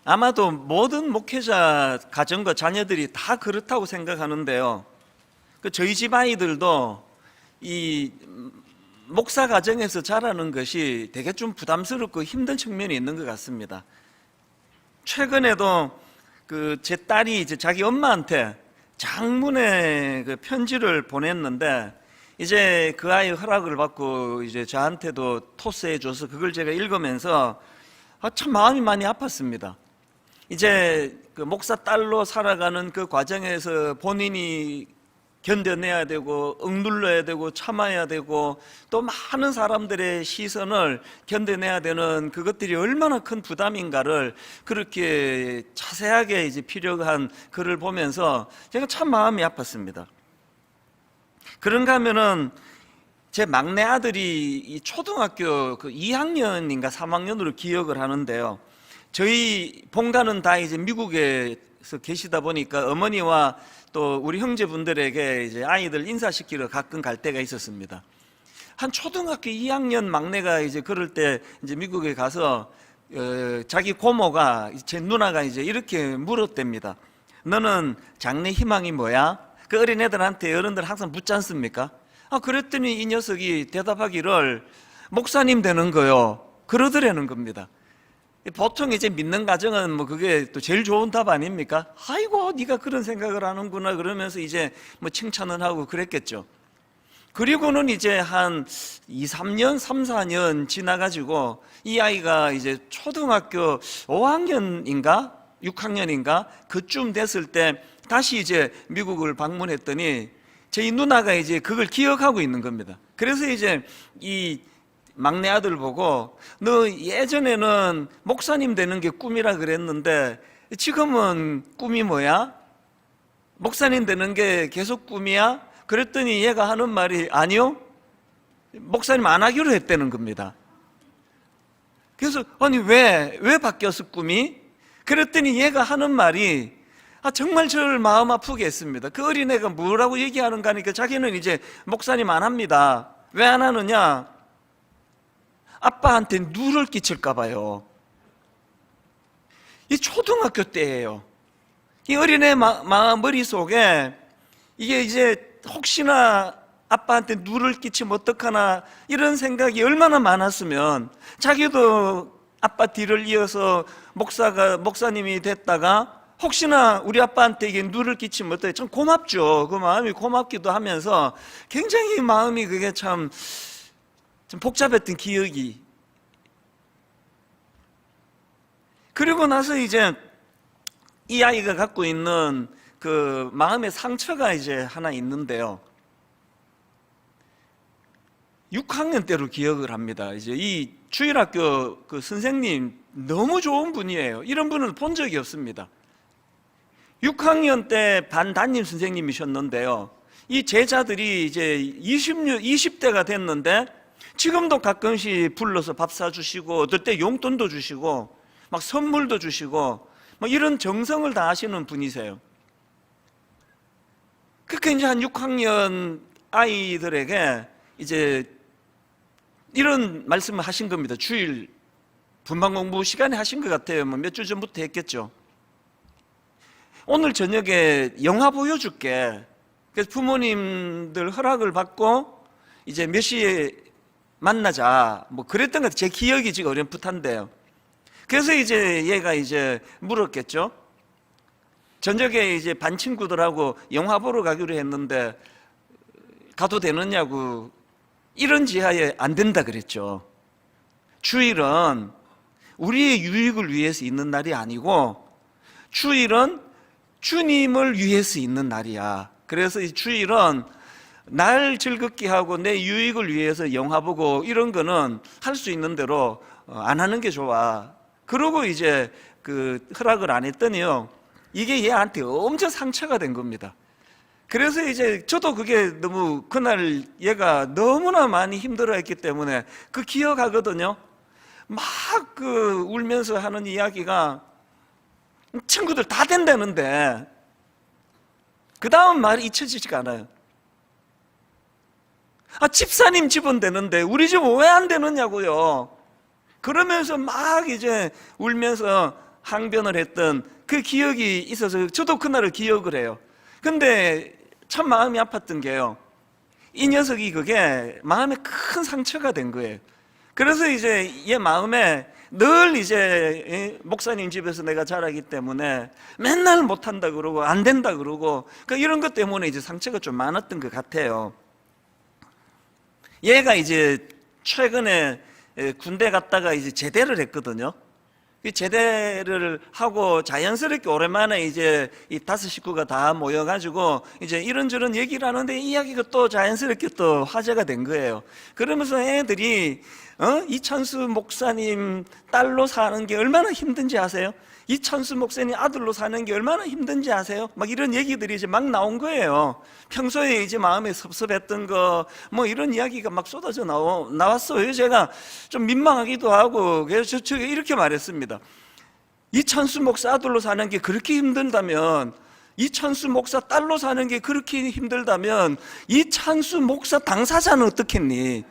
아마도 모든 목회자 가정과 자녀들이 다 그렇다고 생각하는데요. 저희 집 아이들도 이 목사 가정에서 자라는 것이 되게 좀 부담스럽고 힘든 측면이 있는 것 같습니다. 최근에도 제 딸이 이제 자기 엄마한테 장문의 편지를 보냈는데, 이제 그 아이 허락을 받고 이제 저한테도 토스해 줘서 그걸 제가 읽으면서 참 마음이 많이 아팠습니다. 이제 목사 딸로 살아가는 그 과정에서 본인이 견뎌내야 되고 억눌러야 되고 참아야 되고 또 많은 사람들의 시선을 견뎌내야 되는 그것들이 얼마나 큰 부담인가를 그렇게 자세하게 이제 필요한 글을 보면서 제가 참 마음이 아팠습니다. 그런가 하면은 제 막내 아들이 이 초등학교 2학년인가 3학년으로 기억을 하는데요. 저희 본가는 다 이제 미국에서 계시다 보니까 어머니와 또 우리 형제분들에게 이제 아이들 인사시키러 가끔 갈 때가 있었습니다. 한 초등학교 2학년 막내가 이제 그럴 때 이제 미국에 가서 자기 고모가 제 누나가 이제 이렇게 물었답니다. 너는 장래 희망이 뭐야? 그 어린애들한테 어른들 항상 묻지 않습니까? 그랬더니 이 녀석이 대답하기를 목사님 되는 거요, 그러더라는 겁니다. 보통 이제 믿는 가정은 뭐 그게 또 제일 좋은 답 아닙니까? 아이고 네가 그런 생각을 하는구나 그러면서 이제 뭐 칭찬을 하고 그랬겠죠. 그리고는 이제 한 2, 3년, 3, 4년 지나가지고 이 아이가 이제 초등학교 5학년인가 6학년인가 그쯤 됐을 때 다시 이제 미국을 방문했더니 저희 누나가 이제 그걸 기억하고 있는 겁니다. 그래서 이제 이 막내 아들 보고 너 예전에는 목사님 되는 게 꿈이라 그랬는데 지금은 꿈이 뭐야? 목사님 되는 게 계속 꿈이야? 그랬더니 얘가 하는 말이 아니요, 목사님 안 하기로 했다는 겁니다. 그래서 아니 왜 바뀌었어 꿈이? 그랬더니 얘가 하는 말이 정말 저를 마음 아프게 했습니다. 그 어린애가 뭐라고 얘기하는가 하니까 자기는 이제 목사님 안 합니다. 왜 안 하느냐? 아빠한테 누를 끼칠까 봐요. 이 초등학교 때예요. 이 어린애 머릿속에 이게 이제 혹시나 아빠한테 누를 끼치면 어떡하나 이런 생각이 얼마나 많았으면 자기도 아빠 뒤를 이어서 목사님이 됐다가 혹시나 우리 아빠한테 이게 누를 끼치면 어떡해. 참 고맙죠. 그 마음이 고맙기도 하면서 굉장히 마음이 그게 참 복잡했던 기억이. 그리고 나서 이제 이 아이가 갖고 있는 그 마음의 상처가 이제 하나 있는데요. 6학년 때로 기억을 합니다. 이제 이 주일학교 그 선생님 너무 좋은 분이에요. 이런 분을 본 적이 없습니다. 6학년 때 반 담임 선생님이셨는데요. 이 제자들이 이제 20대가 됐는데 지금도 가끔씩 불러서 밥 사주시고 어떨 때 용돈도 주시고 막 선물도 주시고 뭐 이런 정성을 다하시는 분이세요. 그렇게 이제 한 6학년 아이들에게 이제 이런 말씀을 하신 겁니다. 주일 분반 공부 시간에 하신 것 같아요. 뭐 몇 주 전부터 했겠죠. 오늘 저녁에 영화 보여줄게. 그래서 부모님들 허락을 받고 이제 몇 시에 만나자 뭐 그랬던 것 같아요. 제 기억이 지금 어렴풋한데요. 그래서 이제 얘가 이제 물었겠죠. 저녁에 이제 반 친구들하고 영화 보러 가기로 했는데 가도 되느냐고. 이런 지하에 안 된다 그랬죠. 주일은 우리의 유익을 위해서 있는 날이 아니고 주일은 주님을 위해서 있는 날이야. 그래서 이 주일은 날 즐겁게 하고 내 유익을 위해서 영화 보고 이런 거는 할 수 있는 대로 안 하는 게 좋아. 그러고 이제 그 허락을 안 했더니요, 이게 얘한테 엄청 상처가 된 겁니다. 그래서 이제 저도 그게 너무 그날 얘가 너무나 많이 힘들어했기 때문에 그 기억하거든요. 막 그 울면서 하는 이야기가 친구들 다 된다는데 그 다음 말이 잊혀지지가 않아요. 집사님 집은 되는데 우리 집은 왜 안 되느냐고요. 그러면서 막 이제 울면서 항변을 했던 그 기억이 있어서 저도 그날을 기억을 해요. 근데 참 마음이 아팠던 게요, 이 녀석이 그게 마음에 큰 상처가 된 거예요. 그래서 이제 얘 마음에 늘 이제 목사님 집에서 내가 자라기 때문에 맨날 못한다 그러고 안 된다 그러고 이런 것 때문에 이제 상처가 좀 많았던 것 같아요. 얘가 이제 최근에 군대 갔다가 이제 제대를 했거든요. 제대를 하고 자연스럽게 오랜만에 이제 이 5식구가 다 모여가지고 이제 이런저런 얘기를 하는데 이야기가 또 자연스럽게 또 화제가 된 거예요. 그러면서 애들이 이찬수 목사님 딸로 사는 게 얼마나 힘든지 아세요? 이찬수 목사님 아들로 사는 게 얼마나 힘든지 아세요? 막 이런 얘기들이 이제 막 나온 거예요. 평소에 이제 마음에 섭섭했던 거 뭐 이런 이야기가 막 쏟아져 나왔어요. 제가 좀 민망하기도 하고 그래서 저 이렇게 말했습니다. 이찬수 목사 아들로 사는 게 그렇게 힘들다면, 이찬수 목사 딸로 사는 게 그렇게 힘들다면 이찬수 목사 당사자는 어떻겠니?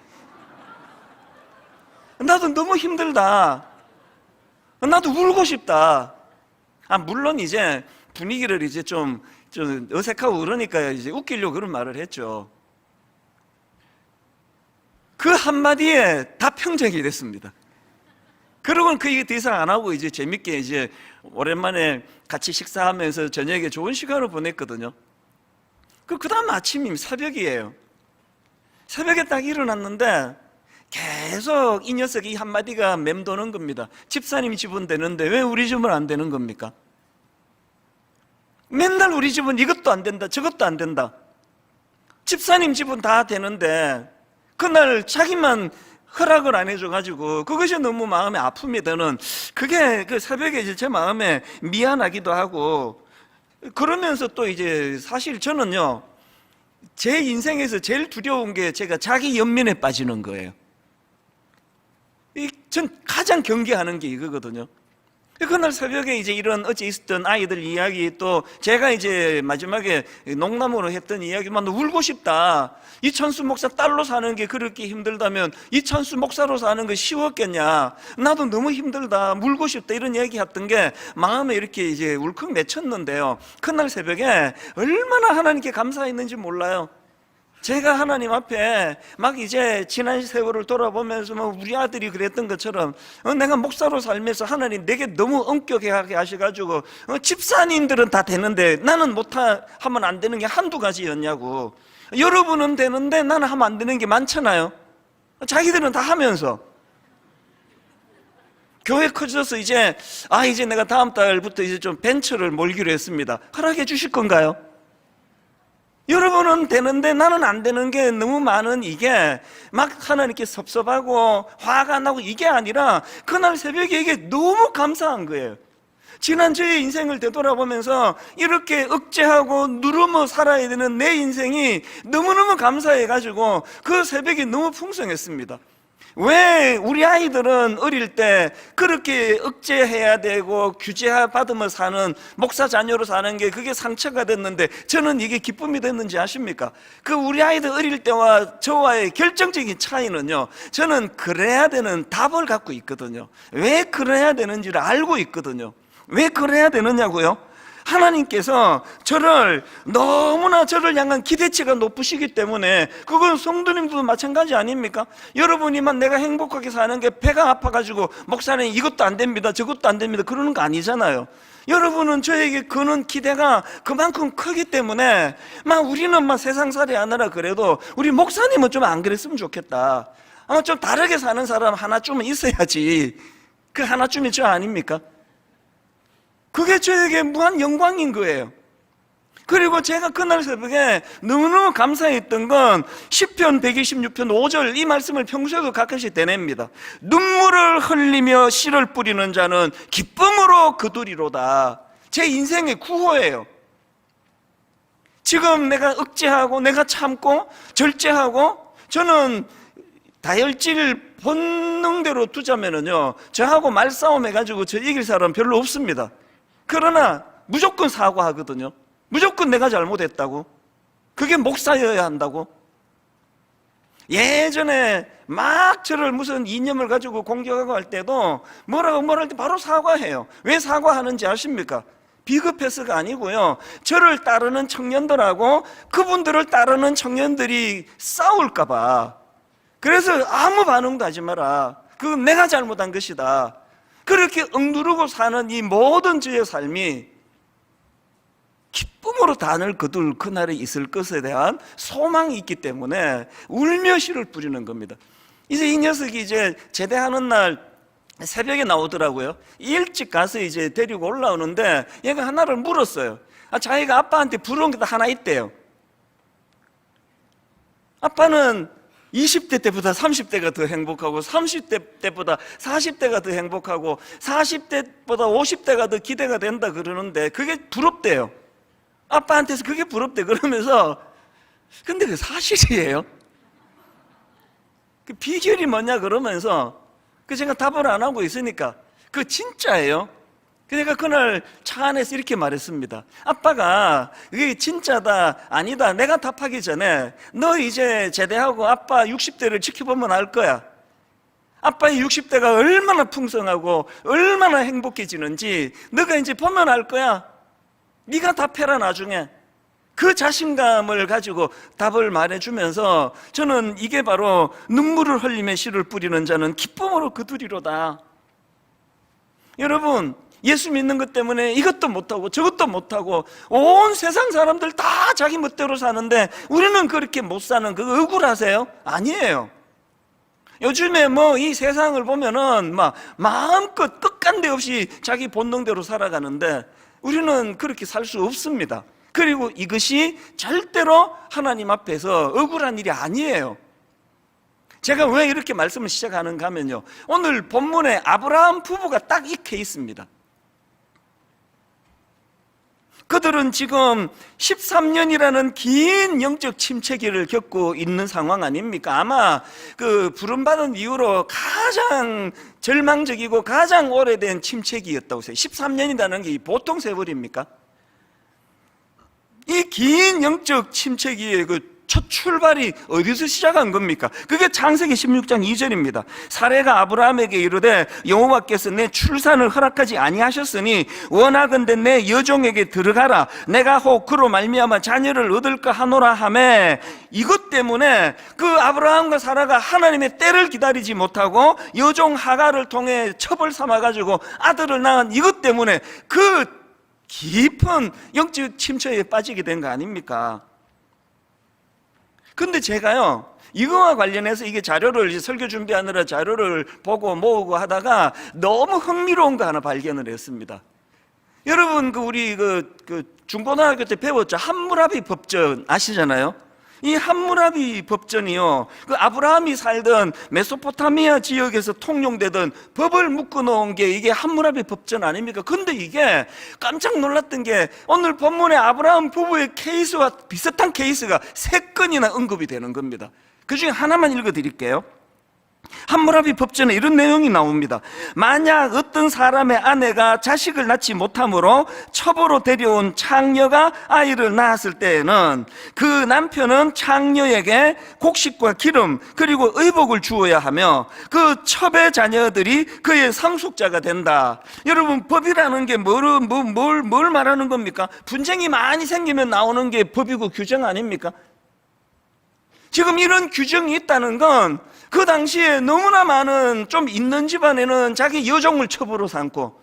나도 너무 힘들다. 나도 울고 싶다. 물론 이제 분위기를 이제 좀 어색하고 그러니까 이제 웃기려고 그런 말을 했죠. 그 한마디에 다 평정이 됐습니다. 그러고는 그 얘기 더 이상 안 하고 이제 재밌게 이제 오랜만에 같이 식사하면서 저녁에 좋은 시간을 보냈거든요. 그 다음 아침이 새벽이에요. 새벽에 딱 일어났는데 계속 이 녀석이 한마디가 맴도는 겁니다. 집사님 집은 되는데 왜 우리 집은 안 되는 겁니까? 맨날 우리 집은 이것도 안 된다 저것도 안 된다. 집사님 집은 다 되는데 그날 자기만 허락을 안 해줘가지고 그것이 너무 마음에 아픔이 드는, 그게 그 새벽에 이제 제 마음에 미안하기도 하고, 그러면서 또 이제 사실 저는요, 제 인생에서 제일 두려운 게 제가 자기 연민에 빠지는 거예요. 전 가장 경계하는 게 이거거든요. 그날 새벽에 이제 이런 어제 있었던 아이들 이야기, 또 제가 이제 마지막에 농담으로 했던 이야기만 울고 싶다. 이찬수 목사 딸로 사는 게 그렇게 힘들다면 이찬수 목사로 사는 거 쉬웠겠냐. 나도 너무 힘들다. 울고 싶다. 이런 이야기 했던 게 마음에 이렇게 이제 울컥 맺혔는데요. 그날 새벽에 얼마나 하나님께 감사했는지 몰라요. 제가 하나님 앞에 막 이제 지난 세월을 돌아보면서 우리 아들이 그랬던 것처럼 내가 목사로 살면서 하나님 내게 너무 엄격하게 하셔가지고 집사님들은 다 되는데 나는 하면 안 되는 게 한두 가지였냐고. 여러분은 되는데 나는 하면 안 되는 게 많잖아요. 자기들은 다 하면서. 교회 커져서 이제 내가 다음 달부터 이제 좀 벤처를 몰기로 했습니다. 허락해 주실 건가요? 여러분은 되는데 나는 안 되는 게 너무 많은, 이게 막 하나님께 섭섭하고 화가 나고 이게 아니라 그날 새벽에 이게 너무 감사한 거예요. 지난 저의 인생을 되돌아보면서 이렇게 억제하고 누르며 살아야 되는 내 인생이 너무너무 감사해가지고 그 새벽이 너무 풍성했습니다. 왜 우리 아이들은 어릴 때 그렇게 억제해야 되고 규제받으며 사는, 목사 자녀로 사는 게 그게 상처가 됐는데 저는 이게 기쁨이 됐는지 아십니까? 그 우리 아이들 어릴 때와 저와의 결정적인 차이는요, 저는 그래야 되는 답을 갖고 있거든요. 왜 그래야 되는지를 알고 있거든요. 왜 그래야 되느냐고요? 하나님께서 너무나 저를 향한 기대치가 높으시기 때문에. 그건 성도님들도 마찬가지 아닙니까? 여러분이만 내가 행복하게 사는 게 배가 아파가지고 목사님 이것도 안 됩니다 저것도 안 됩니다 그러는 거 아니잖아요. 여러분은 저에게 그는 기대가 그만큼 크기 때문에 우리는 세상살이 하느라 그래도 우리 목사님은 좀 안 그랬으면 좋겠다. 좀 다르게 사는 사람 하나쯤은 있어야지. 그 하나쯤이 저 아닙니까? 그게 저에게 무한 영광인 거예요. 그리고 제가 그날 새벽에 너무너무 감사했던 건 시편 126편 5절, 이 말씀을 평소에도 가끔씩 되냅니다. 눈물을 흘리며 씨를 뿌리는 자는 기쁨으로 거두리로다. 제 인생의 구호예요. 지금 내가 억제하고 내가 참고 절제하고, 저는 다혈질 본능대로 두자면은요, 저하고 말싸움 해가지고 저 이길 사람 별로 없습니다. 그러나 무조건 사과하거든요. 무조건 내가 잘못했다고. 그게 목사여야 한다고. 예전에 막 저를 무슨 이념을 가지고 공격하고 할 때도 뭐라고 할 때 바로 사과해요. 왜 사과하는지 아십니까? 비급해서가 아니고요, 저를 따르는 청년들하고 그분들을 따르는 청년들이 싸울까 봐. 그래서 아무 반응도 하지 마라, 그건 내가 잘못한 것이다. 그렇게 억누르고 사는 이 모든 저의 삶이 기쁨으로 단을 거둘 그날이 있을 것에 대한 소망이 있기 때문에 울며 씨를 뿌리는 겁니다. 이제 이 녀석이 이제 제대하는 날 새벽에 나오더라고요. 일찍 가서 이제 데리고 올라오는데 얘가 하나를 물었어요. 자기가 아빠한테 부러운 게 하나 있대요. 아빠는 20대 때보다 30대가 더 행복하고 30대 때보다 40대가 더 행복하고 40대보다 50대가 더 기대가 된다 그러는데 그게 부럽대요. 아빠한테서 그게 부럽대. 그러면서 근데 그 사실이에요. 그 비결이 뭐냐 그러면서 그 제가 답을 안 하고 있으니까 그 진짜예요. 그러니까 그날 차 안에서 이렇게 말했습니다. 아빠가 이게 진짜다 아니다 내가 답하기 전에 너 이제 제대하고 아빠 60대를 지켜보면 알 거야. 아빠의 60대가 얼마나 풍성하고 얼마나 행복해지는지 너가 이제 보면 알 거야. 네가 답해라 나중에. 그 자신감을 가지고 답을 말해주면서 저는 이게 바로 눈물을 흘리며 씨를 뿌리는 자는 기쁨으로 거두리로다. 여러분, 예수 믿는 것 때문에 이것도 못하고 저것도 못하고 온 세상 사람들 다 자기 멋대로 사는데 우리는 그렇게 못 사는 그거 억울하세요? 아니에요. 요즘에 뭐 이 세상을 보면은 막 마음껏 끝간데 없이 자기 본능대로 살아가는데 우리는 그렇게 살 수 없습니다. 그리고 이것이 절대로 하나님 앞에서 억울한 일이 아니에요. 제가 왜 이렇게 말씀을 시작하는가 하면요, 오늘 본문에 아브라함 부부가 딱 이 케이스입니다. 그들은 지금 13년이라는 긴 영적 침체기를 겪고 있는 상황 아닙니까? 아마 그 부름받은 이후로 가장 절망적이고 가장 오래된 침체기였다고 해요. 13년이라는 게 보통 세월입니까? 이 긴 영적 침체기의 그 첫 출발이 어디서 시작한 겁니까? 그게 창세기 16장 2절입니다. 사레가 아브라함에게 이르되 여호와께서 내 출산을 허락하지 아니하셨으니 원하건대 내 여종에게 들어가라. 내가 혹 그로 말미암아 자녀를 얻을까 하노라 하매, 이것 때문에 그 아브라함과 사라가 하나님의 때를 기다리지 못하고 여종 하갈을 통해 첩을 삼아가지고 아들을 낳은 이것 때문에 그 깊은 영적 침체에 빠지게 된 거 아닙니까? 근데 제가요, 이거와 관련해서 이게 자료를 설교 준비하느라 자료를 보고 모으고 하다가 너무 흥미로운 거 하나 발견을 했습니다. 여러분, 우리 중고등학교 때 배웠죠? 함무라비 법전 아시잖아요? 이 함무라비 법전이요, 그 아브라함이 살던 메소포타미아 지역에서 통용되던 법을 묶어 놓은 게 이게 함무라비 법전 아닙니까? 근데 이게 깜짝 놀랐던 게 오늘 본문에 아브라함 부부의 케이스와 비슷한 케이스가 3건이나 언급이 되는 겁니다. 그 중에 하나만 읽어 드릴게요. 함무라비 법전에 이런 내용이 나옵니다. 만약 어떤 사람의 아내가 자식을 낳지 못함으로 첩으로 데려온 창녀가 아이를 낳았을 때에는 그 남편은 창녀에게 곡식과 기름 그리고 의복을 주어야 하며 그 첩의 자녀들이 그의 상속자가 된다. 여러분, 법이라는 게 뭘 말하는 겁니까? 분쟁이 많이 생기면 나오는 게 법이고 규정 아닙니까? 지금 이런 규정이 있다는 건 그 당시에 너무나 많은 좀 있는 집안에는 자기 여종을 첩으로 삼고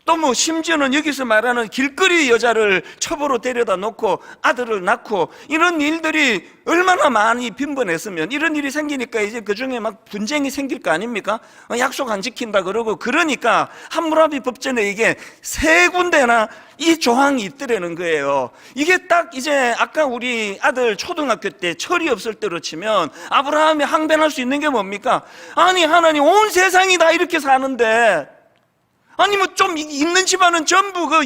또 뭐 심지어는 여기서 말하는 길거리 여자를 첩으로 데려다 놓고 아들을 낳고 이런 일들이 얼마나 많이 빈번했으면 이런 일이 생기니까 이제 그 중에 막 분쟁이 생길 거 아닙니까? 약속 안 지킨다 그러고 그러니까 함무라비 법전에 이게 3군데나 이 조항이 있더라는 거예요. 이게 딱 이제 아까 우리 아들 초등학교 때 철이 없을 때로 치면 아브라함이 항변할 수 있는 게 뭡니까? 아니 하나님 온 세상이 다 이렇게 사는데 아니 뭐 좀 있는 집안은 전부 그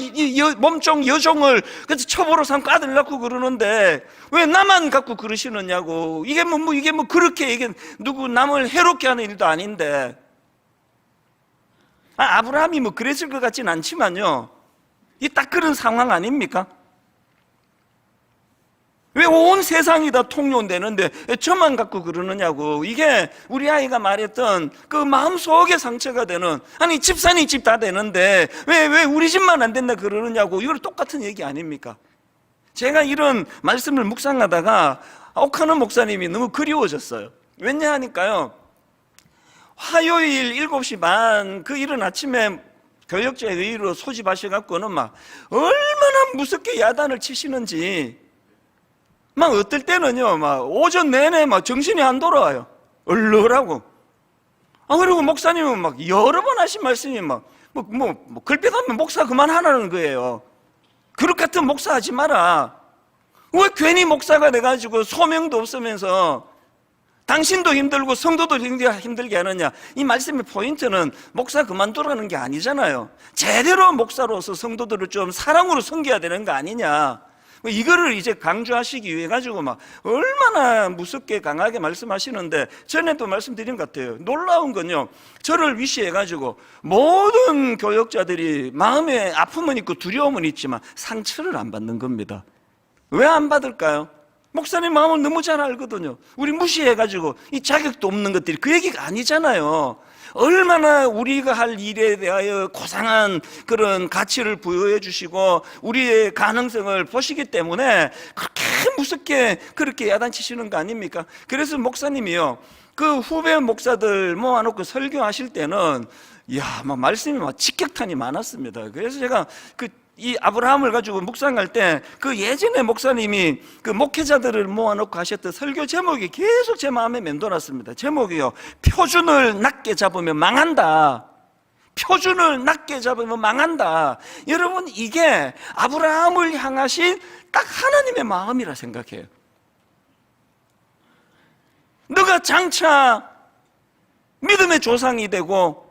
몸종 여종을 그래서 첩으로 삼고 아들 낳고 그러는데 왜 나만 갖고 그러시느냐고. 이게 뭐 그렇게 이게 누구 남을 해롭게 하는 일도 아닌데. 아브라함이 뭐 그랬을 것 같진 않지만요, 이 딱 그런 상황 아닙니까? 왜 온 세상이 다 통용되는데 저만 갖고 그러느냐고. 이게 우리 아이가 말했던 그 마음속에 상처가 되는, 아니 집사님 집 다 되는데 왜 우리 집만 안 된다 그러느냐고. 이거 똑같은 얘기 아닙니까? 제가 이런 말씀을 묵상하다가 옥하는 목사님이 너무 그리워졌어요. 왜냐 하니까요, 화요일 7시 반 그 이른 아침에 교역자 회의로 소집하셔갖고는 막 얼마나 무섭게 야단을 치시는지, 막 어떨 때는요 막 오전 내내 막 정신이 안 돌아와요. 얼르라고. 그리고 목사님은 막 여러 번 하신 말씀이 막 글빛하면 목사 그만하라는 거예요. 그릇 같은 목사 하지 마라. 왜 괜히 목사가 돼가지고 소명도 없으면서 당신도 힘들고 성도도 힘들게 하느냐. 이 말씀의 포인트는 목사 그만두라는 게 아니잖아요. 제대로 목사로서 성도들을 좀 사랑으로 섬겨야 되는 거 아니냐. 이거를 이제 강조하시기 위해 가지고 막 얼마나 무섭게 강하게 말씀하시는데, 전에도 말씀드린 것 같아요. 놀라운 건요, 저를 위시해 가지고 모든 교역자들이 마음에 아픔은 있고 두려움은 있지만 상처를 안 받는 겁니다. 왜 안 받을까요? 목사님 마음을 너무 잘 알거든요. 우리 무시해가지고 이 자격도 없는 것들이 그 얘기가 아니잖아요. 얼마나 우리가 할 일에 대하여 고상한 그런 가치를 부여해 주시고 우리의 가능성을 보시기 때문에 그렇게 무섭게 그렇게 야단치시는 거 아닙니까? 그래서 목사님이요, 그 후배 목사들 모아놓고 설교하실 때는 막 말씀이 막 직격탄이 많았습니다. 그래서 제가 이 아브라함을 가지고 묵상할 때 그 예전에 목사님이 그 목회자들을 모아놓고 하셨던 설교 제목이 계속 제 마음에 맴돌았습니다. 제목이요, 표준을 낮게 잡으면 망한다. 표준을 낮게 잡으면 망한다. 여러분, 이게 아브라함을 향하신 딱 하나님의 마음이라 생각해요. 너가 장차 믿음의 조상이 되고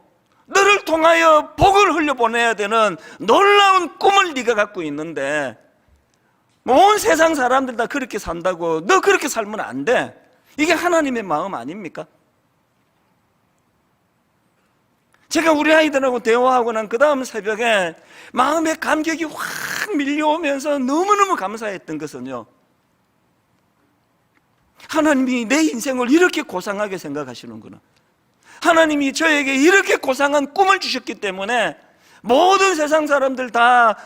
너를 통하여 복을 흘려보내야 되는 놀라운 꿈을 네가 갖고 있는데 온 세상 사람들 다 그렇게 산다고 너 그렇게 살면 안 돼. 이게 하나님의 마음 아닙니까? 제가 우리 아이들하고 대화하고 난 그 다음 새벽에 마음의 감격이 확 밀려오면서 너무너무 감사했던 것은요, 하나님이 내 인생을 이렇게 고상하게 생각하시는구나. 하나님이 저에게 이렇게 고상한 꿈을 주셨기 때문에 모든 세상 사람들 다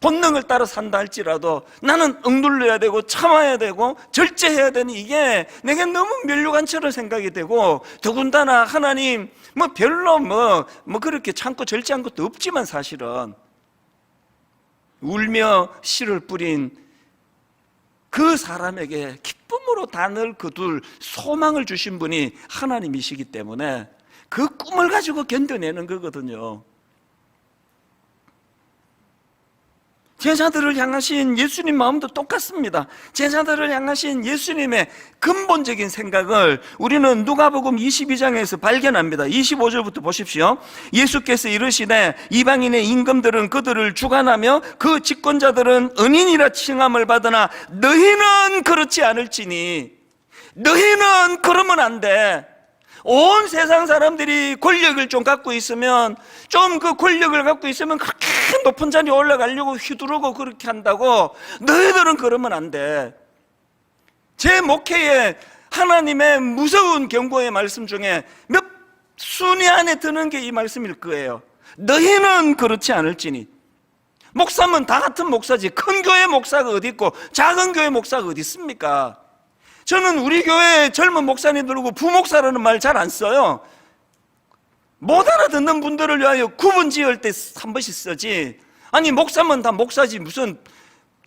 본능을 따라 산다 할지라도 나는 억눌러야 되고 참아야 되고 절제해야 되는, 이게 내게 너무 면류관처럼 생각이 되고, 더군다나 하나님 별로 그렇게 참고 절제한 것도 없지만 사실은 울며 씨를 뿌린 그 사람에게 기쁨으로 단을 거둘 소망을 주신 분이 하나님이시기 때문에 그 꿈을 가지고 견뎌내는 거거든요. 제자들을 향하신 예수님 마음도 똑같습니다. 제자들을 향하신 예수님의 근본적인 생각을 우리는 누가복음 22장에서 발견합니다. 25절부터 보십시오. 예수께서 이르시되 이방인의 임금들은 그들을 주관하며 그 집권자들은 은인이라 칭함을 받으나 너희는 그렇지 않을지니. 너희는 그러면 안 돼. 온 세상 사람들이 권력을 좀 갖고 있으면, 좀 그 권력을 갖고 있으면 그렇게 높은 자리에 올라가려고 휘두르고 그렇게 한다고 너희들은 그러면 안 돼. 제 목회에 하나님의 무서운 경고의 말씀 중에 몇 순위 안에 드는 게 이 말씀일 거예요. 너희는 그렇지 않을지니. 목사면 다 같은 목사지. 큰 교회 목사가 어디 있고 작은 교회 목사가 어디 있습니까? 저는 우리 교회 젊은 목사님들하고 부목사라는 말 잘 안 써요. 못 알아듣는 분들을 위하여 구분 지을 때 한 번씩 쓰지. 아니 목사면 다 목사지 무슨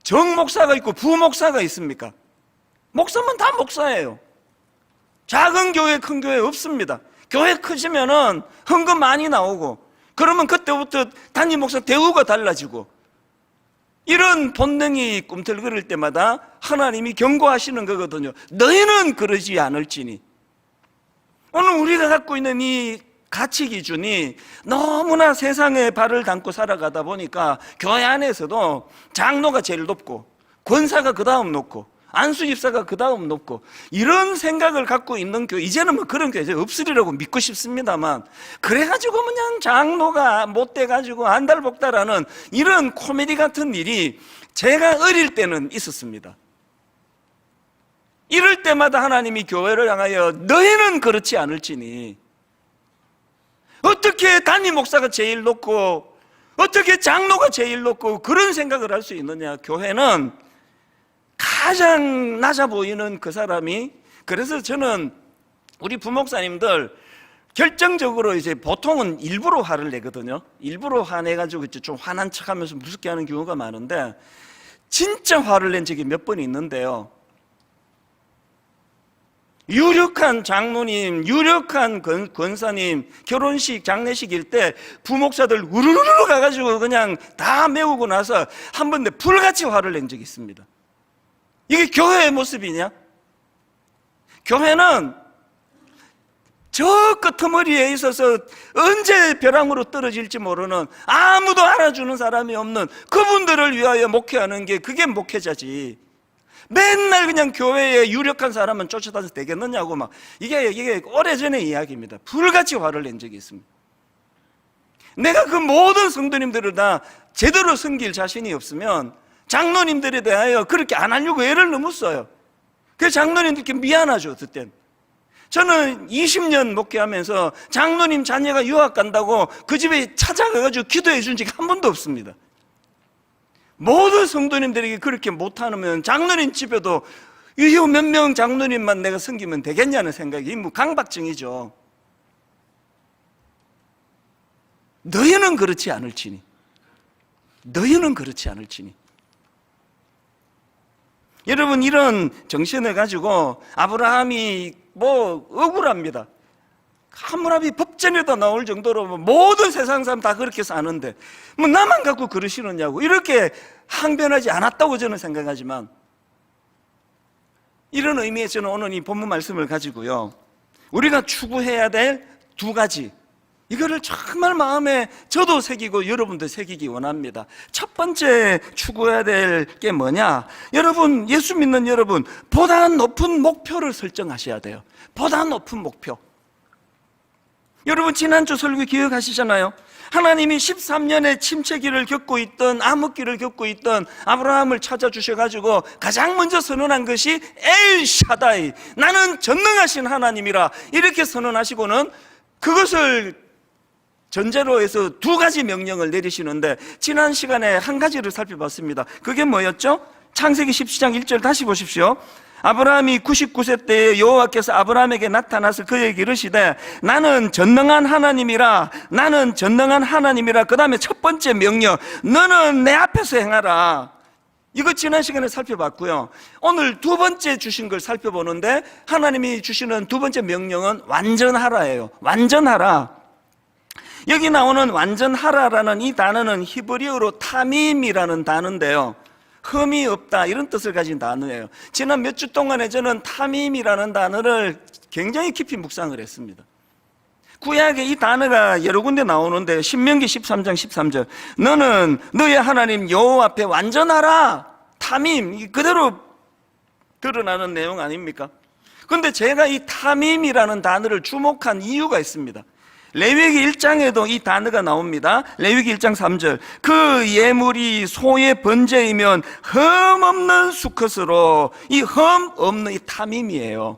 정목사가 있고 부목사가 있습니까? 목사면 다 목사예요. 작은 교회 큰 교회 없습니다. 교회 크시면은 헌금 많이 나오고 그러면 그때부터 담임 목사 대우가 달라지고, 이런 본능이 꿈틀거릴 때마다 하나님이 경고하시는 거거든요. 너희는 그러지 않을지니. 오늘 우리가 갖고 있는 이 가치 기준이 너무나 세상에 발을 담고 살아가다 보니까 교회 안에서도 장로가 제일 높고 권사가 그 다음 높고 안수집사가 그 다음 높고, 이런 생각을 갖고 있는 교회, 이제는 그런 교회 없으리라고 믿고 싶습니다만, 그래가지고 그냥 장로가 못 돼가지고 안달복달하는 이런 코미디 같은 일이 제가 어릴 때는 있었습니다. 이럴 때마다 하나님이 교회를 향하여 너희는 그렇지 않을지니, 어떻게 담임 목사가 제일 높고 어떻게 장로가 제일 높고 그런 생각을 할 수 있느냐. 교회는 가장 낮아 보이는 그 사람이, 그래서 저는 우리 부목사님들 결정적으로 이제 보통은 일부러 화를 내거든요. 일부러 화내가지고 좀 화난 척 하면서 무섭게 하는 경우가 많은데, 진짜 화를 낸 적이 몇 번 있는데요. 유력한 장로님, 유력한 권사님 결혼식, 장례식일 때 부목사들 우르르르 가가지고 그냥 다 메우고 나서 한 번 내 불같이 화를 낸 적이 있습니다. 이게 교회의 모습이냐? 교회는 저 끄트머리에 있어서 언제 벼랑으로 떨어질지 모르는, 아무도 알아주는 사람이 없는 그분들을 위하여 목회하는 게 그게 목회자지. 맨날 그냥 교회에 유력한 사람은 쫓아다녀서 되겠느냐고 막, 이게 오래전의 이야기입니다. 불같이 화를 낸 적이 있습니다. 내가 그 모든 성도님들을 다 제대로 섬길 자신이 없으면 장로님들에 대하여 그렇게 안 하려고 애를 너무 써요. 그래서 장로님들께 미안하죠. 그땐 저는 20년 목회하면서 장로님 자녀가 유학 간다고 그 집에 찾아가가지고 기도해 준 적이 한 번도 없습니다. 모든 성도님들에게 그렇게 못하면 장로님 집에도 이 몇 명 장로님만 내가 섬기면 되겠냐는 생각이 뭐 강박증이죠. 너희는 그렇지 않을지니, 너희는 그렇지 않을지니. 여러분, 이런 정신을 가지고 아브라함이 뭐 억울합니다. 하물며 법전에도 나올 정도로 모든 세상 사람 다 그렇게 사는데 뭐 나만 갖고 그러시느냐고, 이렇게 항변하지 않았다고 저는 생각하지만, 이런 의미에서 저는 오늘 이 본문 말씀을 가지고요, 우리가 추구해야 될 두 가지, 이거를 정말 마음에 저도 새기고 여러분도 새기기 원합니다. 첫 번째 추구해야 될 게 뭐냐? 여러분, 예수 믿는 여러분, 보다 높은 목표를 설정하셔야 돼요. 보다 높은 목표. 여러분, 지난주 설교 기억하시잖아요. 하나님이 13년의 침체기를 겪고 있던, 암흑기를 겪고 있던 아브라함을 찾아주셔가지고 가장 먼저 선언한 것이 엘샤다이, 나는 전능하신 하나님이라, 이렇게 선언하시고는 그것을 전제로 해서 두 가지 명령을 내리시는데, 지난 시간에 한 가지를 살펴봤습니다. 그게 뭐였죠? 창세기 17장 1절 다시 보십시오. 아브라함이 99세 때에 여호와께서 아브라함에게 나타나서 그에게 이르시되 나는 전능한 하나님이라, 나는 전능한 하나님이라. 그 다음에 첫 번째 명령, 너는 내 앞에서 행하라. 이거 지난 시간에 살펴봤고요. 오늘 두 번째 주신 걸 살펴보는데, 하나님이 주시는 두 번째 명령은 완전하라예요. 완전하라. 여기 나오는 완전하라라는 이 단어는 히브리어로 타밈이라는 단어인데요, 흠이 없다, 이런 뜻을 가진 단어예요. 지난 몇 주 동안에 저는 타밈이라는 단어를 굉장히 깊이 묵상을 했습니다. 구약에 이 단어가 여러 군데 나오는데, 신명기 13장 13절, 너는 너의 하나님 여호와 앞에 완전하라. 타밈, 그대로 드러나는 내용 아닙니까? 그런데 제가 이 타밈이라는 단어를 주목한 이유가 있습니다. 레위기 1장에도 이 단어가 나옵니다. 레위기 1장 3절, 그 예물이 소의 번제이면 흠 없는 수컷으로, 이 흠 없는 이 타밈이에요.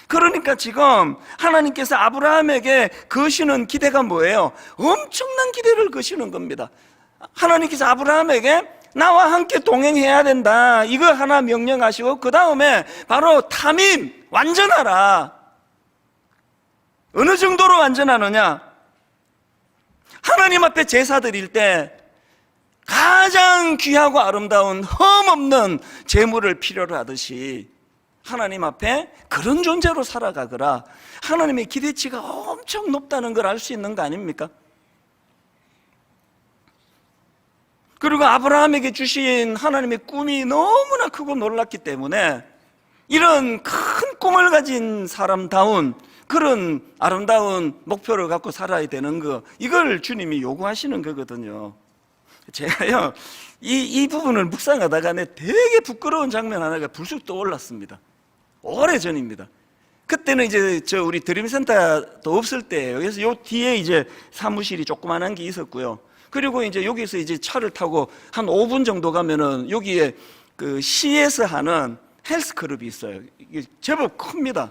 그러니까 지금 하나님께서 아브라함에게 거시는 기대가 뭐예요? 엄청난 기대를 거시는 겁니다. 하나님께서 아브라함에게 나와 함께 동행해야 된다, 이거 하나 명령하시고, 그 다음에 바로 타밈, 완전하라. 어느 정도로 완전하느냐? 하나님 앞에 제사 드릴 때 가장 귀하고 아름다운 흠없는 제물을 필요로 하듯이 하나님 앞에 그런 존재로 살아가거라. 하나님의 기대치가 엄청 높다는 걸 알 수 있는 거 아닙니까? 그리고 아브라함에게 주신 하나님의 꿈이 너무나 크고 놀랐기 때문에 이런 큰 꿈을 가진 사람다운 그런 아름다운 목표를 갖고 살아야 되는 거, 이걸 주님이 요구하시는 거거든요. 제가요, 이 부분을 묵상하다가 되게 부끄러운 장면 하나가 불쑥 떠올랐습니다. 오래전입니다. 그때는 이제 우리 드림센터도 없을 때예요. 그래서 요 뒤에 이제 사무실이 조그만한 게 있었고요. 그리고 이제 여기서 이제 차를 타고 한 5분 정도 가면은 여기에 그 시에서 하는 헬스클럽이 있어요. 이게 제법 큽니다.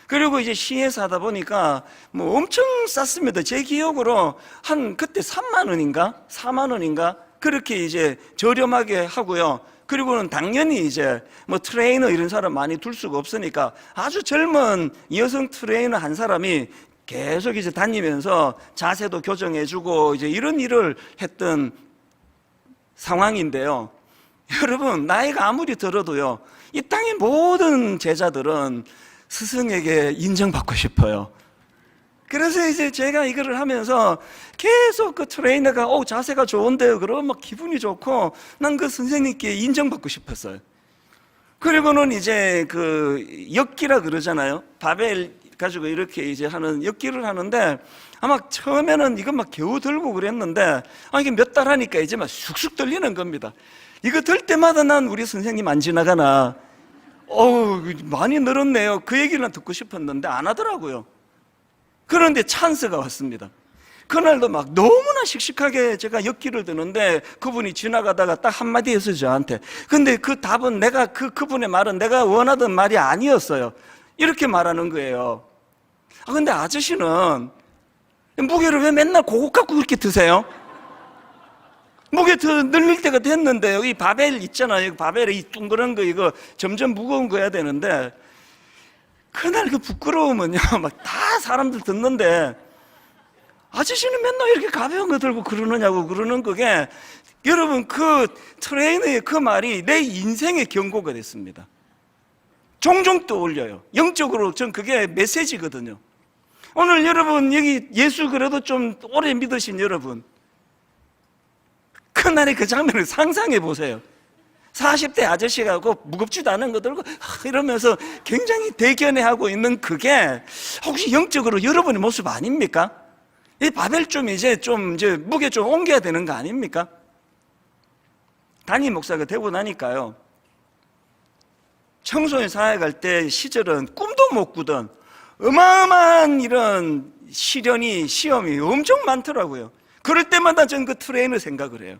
그리고 이제 시에서 하다 보니까 뭐 엄청 쌌습니다. 제 기억으로 한 그때 3만 원인가 4만 원인가 그렇게 이제 저렴하게 하고요. 그리고는 당연히 이제 뭐 트레이너 이런 사람 많이 둘 수가 없으니까 아주 젊은 여성 트레이너 한 사람이 계속 이제 다니면서 자세도 교정해주고 이제 이런 일을 했던 상황인데요. 여러분, 나이가 아무리 들어도요, 이 땅의 모든 제자들은 스승에게 인정받고 싶어요. 그래서 이제 제가 이거를 하면서 계속 그 트레이너가 자세가 좋은데요 그러면 막 기분이 좋고 난 그 선생님께 인정받고 싶었어요. 그리고는 이제 그 엮기라 그러잖아요. 바벨 가지고 이렇게 이제 하는 엮기를 하는데 아마 처음에는 이거 막 겨우 들고 그랬는데 이게 몇 달 하니까 이제 막 쑥쑥 들리는 겁니다. 이거 들 때마다 난 우리 선생님 안 지나가나 많이 늘었네요. 그 얘기는 듣고 싶었는데 안 하더라고요. 그런데 찬스가 왔습니다. 그날도 막 너무나 씩씩하게 제가 엮기를 드는데 그분이 지나가다가 딱 한마디 했어요, 저한테. 근데 그 답은 그분의 말은 내가 원하던 말이 아니었어요. 이렇게 말하는 거예요. 근데 아저씨는 무게를 왜 맨날 그것 갖고 그렇게 드세요? 무게 더 늘릴 때가 됐는데 여기 바벨 있잖아요. 바벨에 이 둥그런 거 이거 점점 무거운 거 해야 되는데 그날 그 부끄러움은요 막 다 사람들 듣는데 아저씨는 맨날 이렇게 가벼운 거 들고 그러느냐고 그러는 그게 여러분 그 트레이너의 그 말이 내 인생의 경고가 됐습니다. 종종 떠올려요. 영적으로 전 그게 메시지거든요. 오늘 여러분 여기 예수 그래도 좀 오래 믿으신 여러분 그날의 그 장면을 상상해 보세요. 40대 아저씨가 그 무겁지도 않은 거 들고 이러면서 굉장히 대견해하고 있는 그게 혹시 영적으로 여러분의 모습 아닙니까? 이 바벨 좀 이제 무게 좀 옮겨야 되는 거 아닙니까? 담임 목사가 되고 나니까요. 청소년 사회 갈 때 시절은 꿈도 못 꾸던 어마어마한 이런 시험이 엄청 많더라고요. 그럴 때마다 전 그 트레이너 생각을 해요.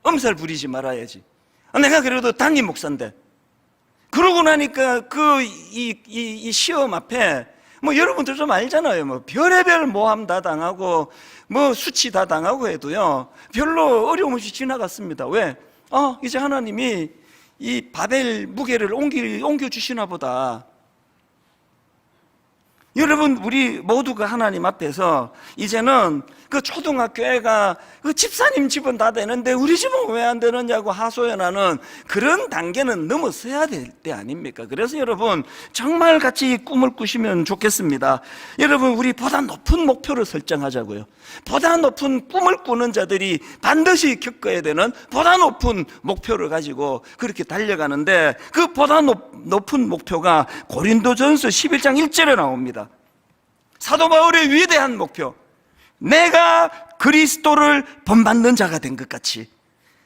엄살 부리지 말아야지. 내가 그래도 담임 목사인데. 그러고 나니까 이 시험 앞에 뭐 여러분들 좀 알잖아요. 뭐 별의별 모함 다 당하고 뭐 수치 다 당하고 해도요. 별로 어려움 없이 지나갔습니다. 왜? 이제 하나님이 이 바벨 무게를 옮겨 주시나 보다. 여러분 우리 모두가 하나님 앞에서 이제는 그 초등학교 애가 그 집사님 집은 다 되는데 우리 집은 왜 안 되느냐고 하소연하는 그런 단계는 넘어서야 될 때 아닙니까? 그래서 여러분 정말 같이 꿈을 꾸시면 좋겠습니다. 여러분 우리 보다 높은 목표를 설정하자고요. 보다 높은 꿈을 꾸는 자들이 반드시 겪어야 되는 보다 높은 목표를 가지고 그렇게 달려가는데 그 보다 높은 목표가 고린도전서 11장 1절에 나옵니다. 사도 바울의 위대한 목표, 내가 그리스도를 본받는 자가 된 것 같이.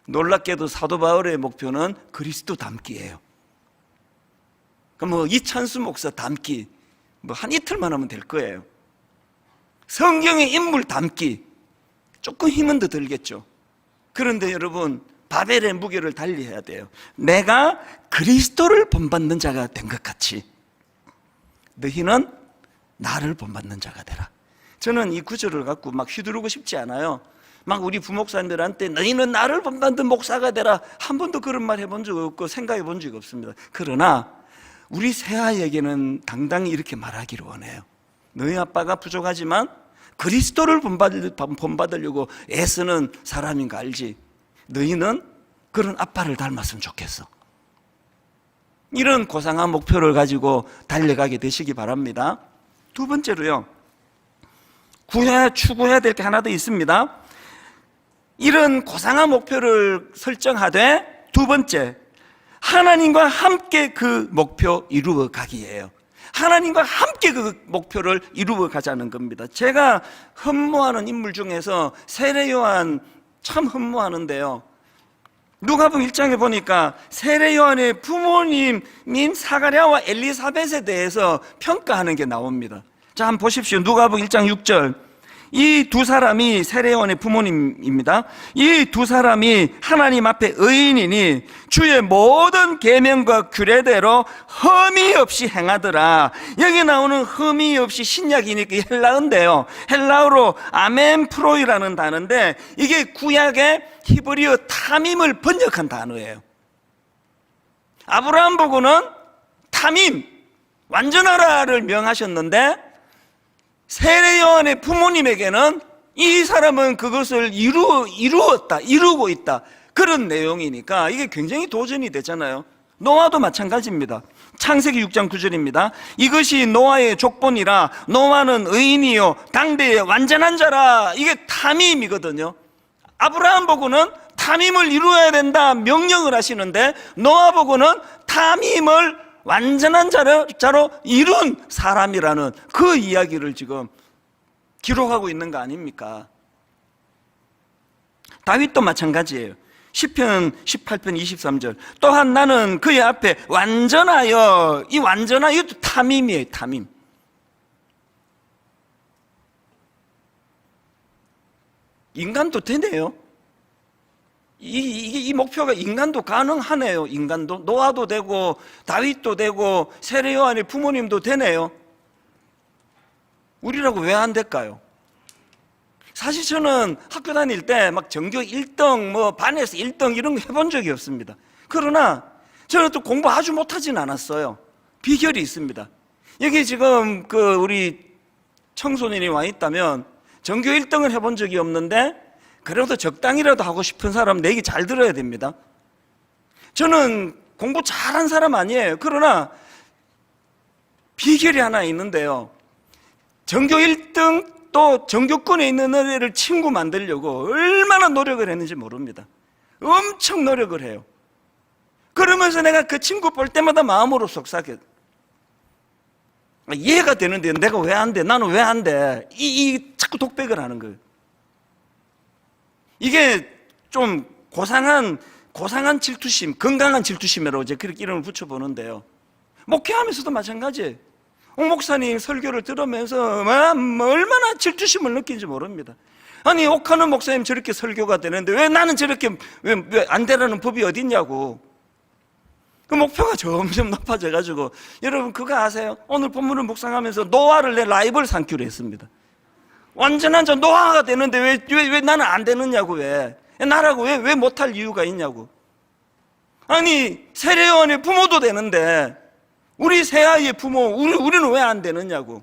놀랍게도 사도 바울의 목표는 그리스도 닮기예요. 그럼 이찬수 목사 닮기 한 이틀만 하면 될 거예요. 성경의 인물 닮기 조금 힘은 더 들겠죠. 그런데 여러분 바벨의 무게를 달리해야 돼요. 내가 그리스도를 본받는 자가 된 것 같이 너희는 나를 본받는 자가 되라. 저는 이 구절을 갖고 막 휘두르고 싶지 않아요. 막 우리 부목사님들한테 너희는 나를 본받는 목사가 되라 한 번도 그런 말 해본 적 없고 생각해 본 적이 없습니다. 그러나 우리 새아이에게는 당당히 이렇게 말하기를 원해요. 너희 아빠가 부족하지만 그리스도를 본받으려고 애쓰는 사람인 거 알지? 너희는 그런 아빠를 닮았으면 좋겠어. 이런 고상한 목표를 가지고 달려가게 되시기 바랍니다. 두 번째로요, 추구해야 될 게 하나 더 있습니다. 이런 고상한 목표를 설정하되 두 번째, 하나님과 함께 그 목표 이루어 가기예요. 하나님과 함께 그 목표를 이루어 가자는 겁니다. 제가 흠모하는 인물 중에서 세례 요한 참 흠모하는데요. 누가복음 1장에 보니까 세례 요한의 부모님인 사가랴와 엘리사벳에 대해서 평가하는 게 나옵니다. 자, 한번 보십시오. 누가복음 1장 6절. 이 두 사람이 세례요한의 부모님입니다. 이 두 사람이 하나님 앞에 의인이니 주의 모든 계명과 규례대로 흠이 없이 행하더라. 여기 나오는 흠이 없이 신약이니까 헬라어인데요, 헬라어로 아멘프로이라는 단어인데 이게 구약의 히브리어 타밈을 번역한 단어예요. 아브라함 보고는 타밈, 완전하라를 명하셨는데 세례요한의 부모님에게는 이 사람은 그것을 이루고 있다, 그런 내용이니까 이게 굉장히 도전이 되잖아요. 노아도 마찬가지입니다. 창세기 6장 9절입니다. 이것이 노아의 족본이라 노아는 의인이요 당대의 완전한 자라. 이게 타밈이거든요. 아브라함 보고는 타밈을 이루어야 된다 명령을 하시는데 노아 보고는 타밈을 완전한 자로 이룬 사람이라는 그 이야기를 지금 기록하고 있는 거 아닙니까? 다윗도 마찬가지예요. 시편 18편 23절 또한 나는 그의 앞에 완전하여, 이 완전하여 이것도 타밈이에요. 타밈. 인간도 되네요. 이 목표가 인간도 가능하네요. 인간도, 노아도 되고 다윗도 되고 세례요한의 부모님도 되네요. 우리라고 왜 안 될까요? 사실 저는 학교 다닐 때 막 전교 1등, 뭐 반에서 1등 이런 거 해본 적이 없습니다. 그러나 저는 또 공부 아주 못하진 않았어요. 비결이 있습니다. 여기 지금 우리 청소년이 와 있다면 전교 1등을 해본 적이 없는데 그래도 적당히라도 하고 싶은 사람 내 얘기 잘 들어야 됩니다. 저는 공부 잘한 사람 아니에요. 그러나 비결이 하나 있는데요, 전교 1등 또 전교권에 있는 애를 친구 만들려고 얼마나 노력을 했는지 모릅니다. 엄청 노력을 해요. 그러면서 내가 그 친구 볼 때마다 마음으로 속삭여. 이해가 되는데 내가 왜 안 돼? 나는 왜 안 돼? 자꾸 독백을 하는 거예요. 이게 좀 고상한 질투심, 건강한 질투심이라고 이제 그렇게 이름을 붙여보는데요, 목회하면서도 마찬가지예요. 목사님 설교를 들으면서 얼마나 질투심을 느끼는지 모릅니다. 아니 옥하는 목사님 저렇게 설교가 되는데 왜 나는 저렇게 왜 안 되라는 법이 어디 있냐고. 그 목표가 점점 높아져가지고, 여러분 그거 아세요? 오늘 본문을 묵상하면서 노아를 내 라이벌 삼기로 했습니다. 완전한 저 노아가 되는데 왜 나는 안 되느냐고. 왜 나라고 왜 못할 이유가 있냐고. 아니 세례요한의 부모도 되는데 우리 새아이의 부모 우리는 왜 안 되느냐고.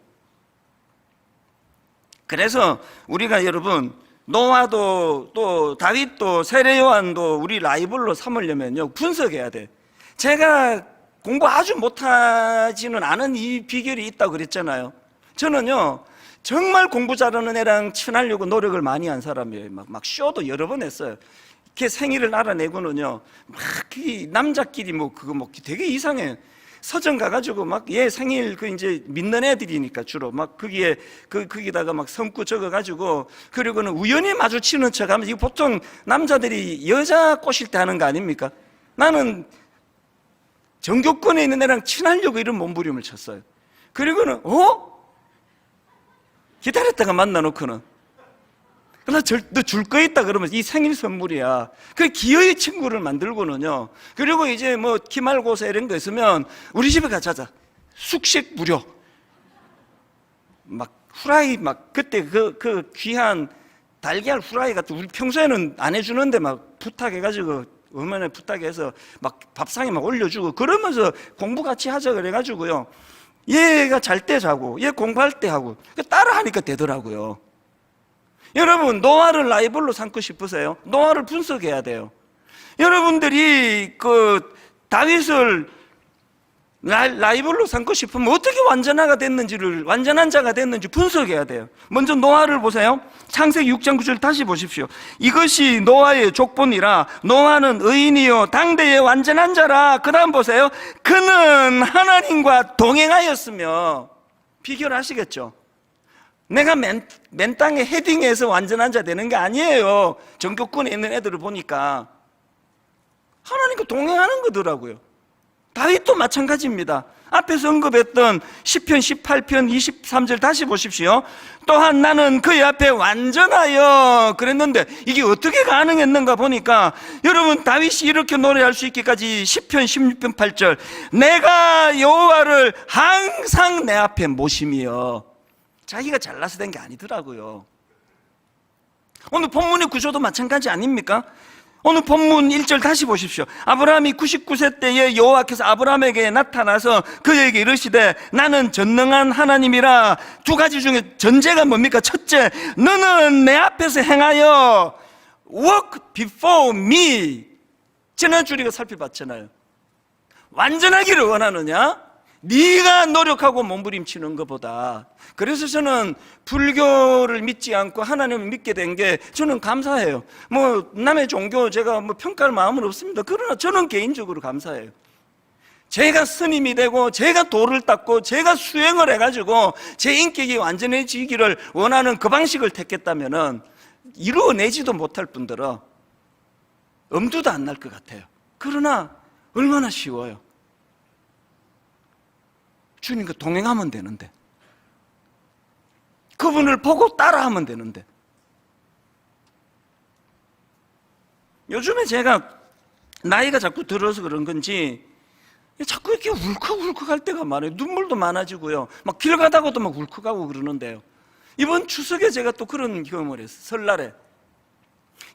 그래서 우리가 여러분 노아도 또 다윗도 세례요한도 우리 라이벌로 삼으려면요 분석해야 돼. 제가 공부 아주 못하지는 않은 이 비결이 있다고 그랬잖아요. 저는요 정말 공부 잘하는 애랑 친하려고 노력을 많이 한 사람이에요. 막 쇼도 여러 번 했어요. 이렇게 생일을 알아내고는요 막 남자끼리 그거 되게 이상해요. 서점 가가지고 막 얘 생일 이제 믿는 애들이니까 주로 막 거기다가 막 성구 적어가지고, 그리고는 우연히 마주치는 척하면, 이거 보통 남자들이 여자 꼬실 때 하는 거 아닙니까? 나는 전교권에 있는 애랑 친하려고 이런 몸부림을 쳤어요. 그리고는 기다렸다가 만나놓고는 너 줄 거 있다 그러면 이 생일 선물이야. 그 기어이 친구를 만들고는요, 그리고 이제 뭐 기말고사 이런 거 있으면 우리 집에 가자자, 숙식 무료, 막 후라이 그때 그 귀한 달걀 후라이 같은, 우리 평소에는 안 해주는데 막 부탁해가지고 어머니 부탁해서 막 밥상에 막 올려주고, 그러면서 공부 같이 하자 그래가지고요, 얘가 잘 때 자고 얘 공부할 때 하고 따라 하니까 되더라고요. 여러분 노아를 라이벌로 삼고 싶으세요? 노아를 분석해야 돼요. 여러분들이 다윗을 라이벌로 삼고 싶으면 어떻게 완전한 자가 됐는지 분석해야 돼요. 먼저 노아를 보세요. 창세기 6장 9절 다시 보십시오. 이것이 노아의 족본이라 노아는 의인이요 당대의 완전한 자라. 그 다음 보세요. 그는 하나님과 동행하였으며. 비결 아시겠죠? 내가 맨 땅에 헤딩해서 완전한 자 되는 게 아니에요. 전교권에 있는 애들을 보니까 하나님과 동행하는 거더라고요. 다윗도 마찬가지입니다. 앞에서 언급했던 시편 18편 23절 다시 보십시오. 또한 나는 그의 앞에 완전하여 그랬는데 이게 어떻게 가능했는가 보니까 여러분, 다윗이 이렇게 노래할 수 있기까지 시편 16편 8절 내가 여호와를 항상 내 앞에 모심이여. 자기가 잘나서 된 게 아니더라고요. 오늘 본문의 구조도 마찬가지 아닙니까? 오늘 본문 1절 다시 보십시오. 아브라함이 99세 때에 여호와께서 아브라함에게 나타나서 그에게 이르시되 나는 전능한 하나님이라. 두 가지 중에 전제가 뭡니까? 첫째, 너는 내 앞에서 행하여 walk before me. 지난주 우리가 살펴봤잖아요. 완전하기를 원하느냐? 네가 노력하고 몸부림치는 것보다. 그래서 저는 불교를 믿지 않고 하나님을 믿게 된 게 저는 감사해요. 뭐 남의 종교 제가 뭐 평가할 마음은 없습니다. 그러나 저는 개인적으로 감사해요. 제가 스님이 되고 제가 도를 닦고 제가 수행을 해가지고 제 인격이 완전해지기를 원하는 그 방식을 택했다면은 이루어내지도 못할 뿐더러 엄두도 안 날 것 같아요. 그러나 얼마나 쉬워요. 주님과 동행하면 되는데, 그분을 보고 따라하면 되는데. 요즘에 제가 나이가 자꾸 들어서 그런 건지 자꾸 이렇게 울컥울컥할 때가 많아요. 눈물도 많아지고요, 막 길 가다가도 막 울컥하고 그러는데요. 이번 추석에 제가 또 그런 경험을 했어요. 설날에.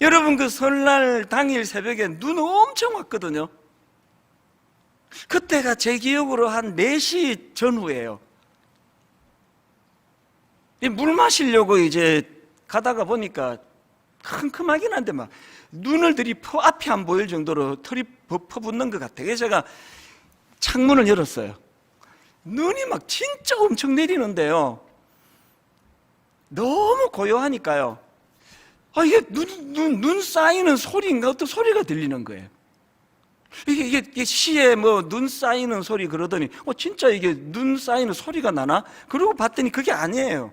여러분, 그 설날 당일 새벽에 눈 엄청 왔거든요. 그때가 제 기억으로 한 4시 전후예요. 물 마시려고 이제 가다가 보니까 큼큼하긴 한데 막 눈을 들이퍼 앞이 안 보일 정도로 털이 퍼붓는 것 같아요. 그래서 제가 창문을 열었어요. 눈이 막 진짜 엄청 내리는데요, 너무 고요하니까요, 이게 눈 쌓이는 소리인가 어떤 소리가 들리는 거예요. 이게 시에 뭐 눈 쌓이는 소리 그러더니 진짜 이게 눈 쌓이는 소리가 나나? 그러고 봤더니 그게 아니에요.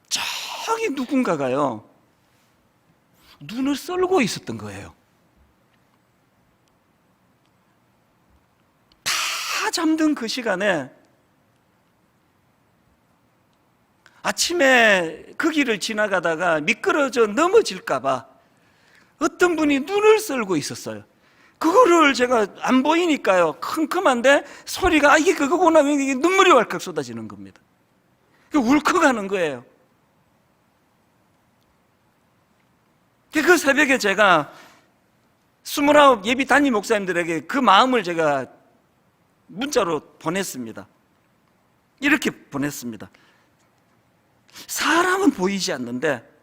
저기 누군가가요 눈을 썰고 있었던 거예요. 다 잠든 그 시간에 아침에 그 길을 지나가다가 미끄러져 넘어질까 봐 어떤 분이 눈을 썰고 있었어요. 그거를 제가 안 보이니까요, 큼큼한데 소리가 이게 그거구나, 이게 눈물이 왈칵 쏟아지는 겁니다. 울컥하는 거예요. 그 새벽에 제가 29 예비 담임 목사님들에게 그 마음을 제가 문자로 보냈습니다. 이렇게 보냈습니다. 사람은 보이지 않는데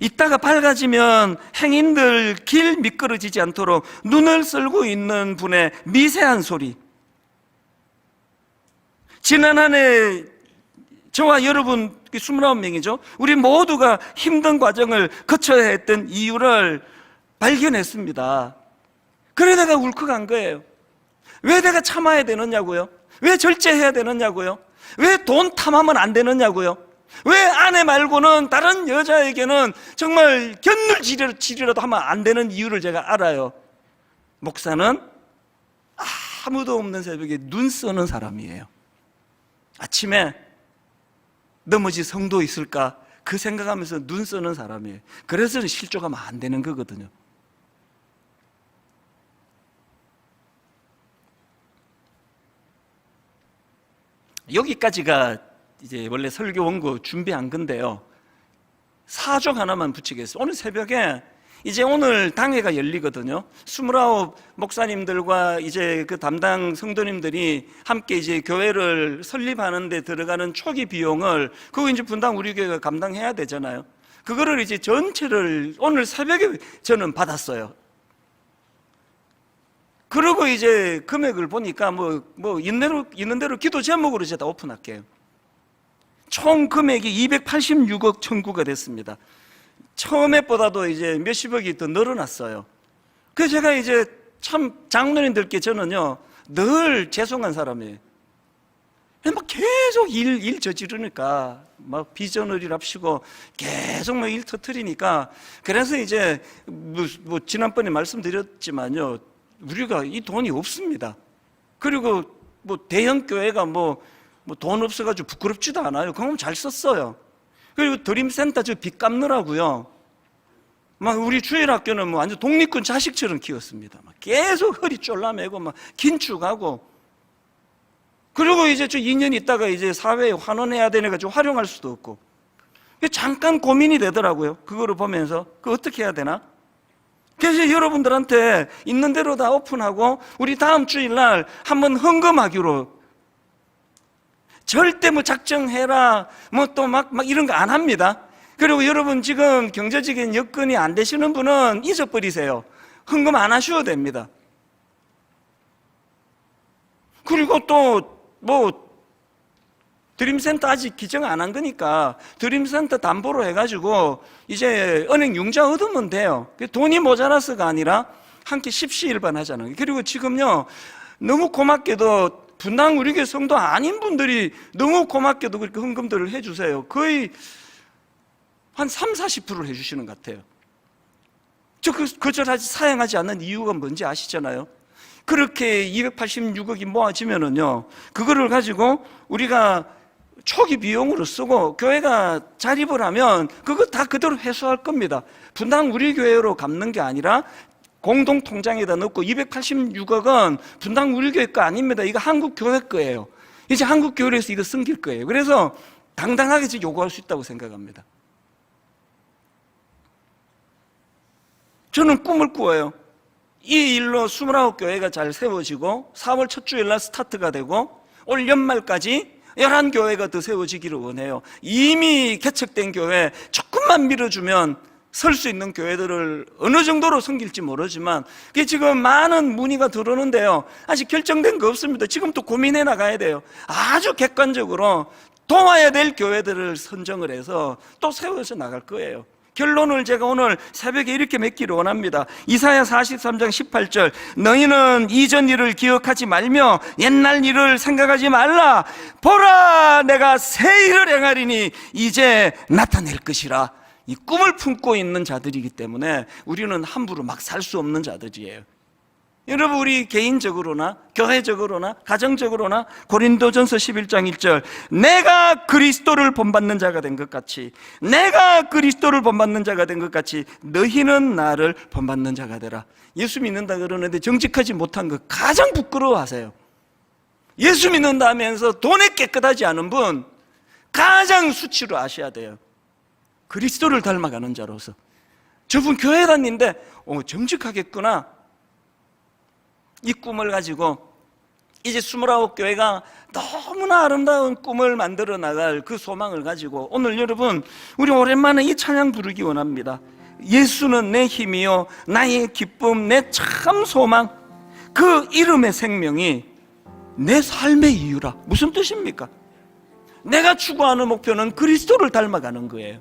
이따가 밝아지면 행인들 길 미끄러지지 않도록 눈을 썰고 있는 분의 미세한 소리. 지난 한 해 저와 여러분 29명이죠. 우리 모두가 힘든 과정을 거쳐야 했던 이유를 발견했습니다. 그래 내가 울컥한 거예요. 왜 내가 참아야 되느냐고요? 왜 절제해야 되느냐고요? 왜 돈 탐하면 안 되느냐고요? 왜 아내 말고는 다른 여자에게는 정말 견눌지리라도 하면 안 되는 이유를 제가 알아요. 목사는 아무도 없는 새벽에 눈 쓰는 사람이에요. 아침에 넘어질 성도 있을까 그 생각하면서 눈 쓰는 사람이에요. 그래서 실족하면 안 되는 거거든요. 여기까지가 이제 원래 설교 원고 준비한 건데요, 사정 하나만 붙이겠습니다. 오늘 새벽에 이제 오늘 당회가 열리거든요. 29 목사님들과 이제 그 담당 성도님들이 함께 이제 교회를 설립하는 데 들어가는 초기 비용을 그거 이제 분당 우리 교회가 감당해야 되잖아요. 그거를 이제 전체를 오늘 새벽에 저는 받았어요. 그리고 이제 금액을 보니까 뭐 있는 대로 기도 제목으로 제가 오픈할게요. 총 금액이 286억 청구가 됐습니다. 처음에보다도 이제 몇십억이 더 늘어났어요. 그래서 제가 이제 참 장로님들께 저는요 늘 죄송한 사람이에요. 막 계속 일 저지르니까 막 비전을 일합시고 계속 일 터트리니까, 그래서 이제 뭐 지난번에 말씀드렸지만요, 우리가 이 돈이 없습니다. 그리고 뭐 대형 교회가 뭐 돈 없어가지고 부끄럽지도 않아요. 그럼 잘 썼어요. 그리고 드림센터 저 빚 갚느라고요. 막 우리 주일학교는 뭐 완전 독립군 자식처럼 키웠습니다. 막 계속 허리 쫄라매고 막 긴축하고. 그리고 이제 저 2년 있다가 이제 사회에 환원해야 되니까 좀 활용할 수도 없고. 잠깐 고민이 되더라고요. 그거를 보면서 그거 어떻게 해야 되나? 그래서 여러분들한테 있는 대로 다 오픈하고 우리 다음 주일날 한번 헌금하기로. 절대 뭐 작정해라 뭐 또 막 이런 거 안 합니다. 그리고 여러분 지금 경제적인 여건이 안 되시는 분은 잊어버리세요. 헌금 안 하셔도 됩니다. 그리고 또 뭐 드림센터 아직 기정 안 한 거니까 드림센터 담보로 해가지고 이제 은행 융자 얻으면 돼요. 돈이 모자라서가 아니라 함께 십시일반 하잖아요. 그리고 지금요 너무 고맙게도 분당 우리 교회 성도 아닌 분들이 너무 고맙게도 그렇게 헌금들을 해주세요. 거의 한 30-40%를 해주시는 것 같아요. 저 거절하지 사양하지 않는 이유가 뭔지 아시잖아요. 그렇게 286억이 모아지면은요 그거를 가지고 우리가 초기 비용으로 쓰고 교회가 자립을 하면 그거 다 그대로 회수할 겁니다. 분당 우리 교회로 갚는 게 아니라 공동 통장에다 넣고 286억은 분당 우리 교회 거 아닙니다. 이거 한국 교회 거예요. 이제 한국 교회에서 이거 숨길 거예요. 그래서 당당하게 요구할 수 있다고 생각합니다. 저는 꿈을 꾸어요. 이 일로 29교회가 잘 세워지고 4월 첫 주일날 스타트가 되고 올 연말까지 11교회가 더 세워지기를 원해요. 이미 개척된 교회 조금만 밀어주면 설 수 있는 교회들을 어느 정도로 섬길지 모르지만 그게 지금 많은 문의가 들어오는데요 아직 결정된 거 없습니다. 지금 또 고민해 나가야 돼요. 아주 객관적으로 도와야 될 교회들을 선정을 해서 또 세워서 나갈 거예요. 결론을 제가 오늘 새벽에 이렇게 맺기를 원합니다. 이사야 43장 18절 너희는 이전 일을 기억하지 말며 옛날 일을 생각하지 말라. 보라 내가 새 일을 행하리니 이제 나타낼 것이라. 이 꿈을 품고 있는 자들이기 때문에 우리는 함부로 막 살 수 없는 자들이에요. 여러분 우리 개인적으로나 교회적으로나 가정적으로나 고린도전서 11장 1절 내가 그리스도를 본받는 자가 된 것 같이 내가 그리스도를 본받는 자가 된 것 같이 너희는 나를 본받는 자가 되라. 예수 믿는다 그러는데 정직하지 못한 거 가장 부끄러워하세요. 예수 믿는다 하면서 돈에 깨끗하지 않은 분 가장 수치로 아셔야 돼요. 그리스도를 닮아가는 자로서 저분 교회 다니는데 정직하겠구나. 이 꿈을 가지고 이제 29교회가 너무나 아름다운 꿈을 만들어 나갈 그 소망을 가지고 오늘 여러분 우리 오랜만에 이 찬양 부르기 원합니다. 예수는 내 힘이요 나의 기쁨 내 참 소망. 그 이름의 생명이 내 삶의 이유라. 무슨 뜻입니까? 내가 추구하는 목표는 그리스도를 닮아가는 거예요.